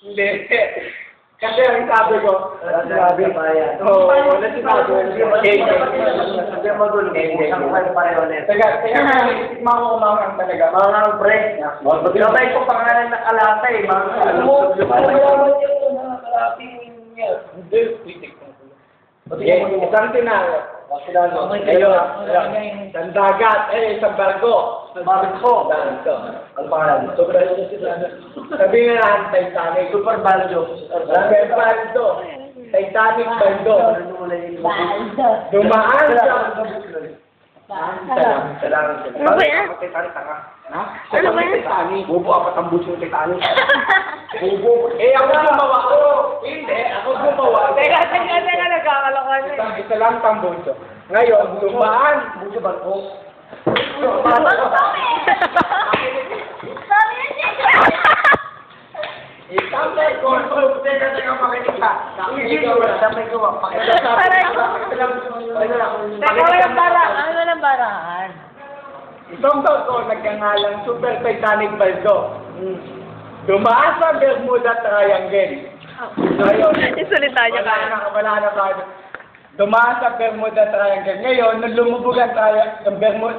Hindi. Kasi ang sabi ko, Sabi pa yan. oo, wala sinabi ko. Sabi mo doon, isang pareho na. Teka, tikman ko kumangang talaga. Mga pre, sabay ko pangalan na kalata eh. Hindi, titik ko. Isang tinalo. Ngayon, isang dagat, isang barko. Barko. Ano pangalan? Sabihin na lang, Titanic. Super Baldo. Super Baldo. Titanic Baldo. Dumaan sa... Ano ba yan? Titanic, tanga. Ha? Ano ba yan? Titanic. Bubo ako tambus yung Titanic. Bubo. Ako gumawa. Hindi, ako gumawa. Teka, nagkakalokohan na eh. Isa lang tambuso. Ngayon, dumaan. Bubo barko. Itambay ko. Teka, makinig ka. Sabay ko, Teka, walang baraan. Walang baraan. Itong barko, nagkangalang Super Titanic Baldo. Dumaan sa Bermuda Triangle. Ngayon, Isalita niya ka. wala na tayo. Dumaan sa Bermuda Triangle. Ngayon, nung lumubog ang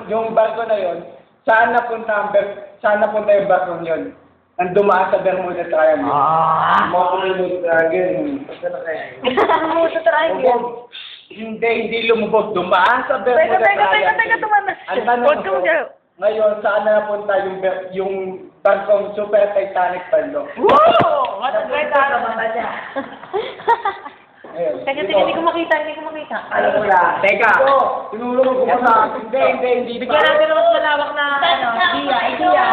yung barko na yon, saan napunta yung barko yun? Nang dumaan sa Bermuda Triangle. Bermuda Triangle. Bermuda Triangle. Hindi lumubog. Dumaan sa Bermuda Triangle. Teka, tumanas. Ang tanong ko, ngayon, saan na napunta yung barkong Super Titanic Baldo? Woo! What a great niya. Ayun. Teka, hindi ko makita. Alam mo na. Teka, tinulungan ko pa sa... Hindi. Bigyan natin ng mas malawak na, idea.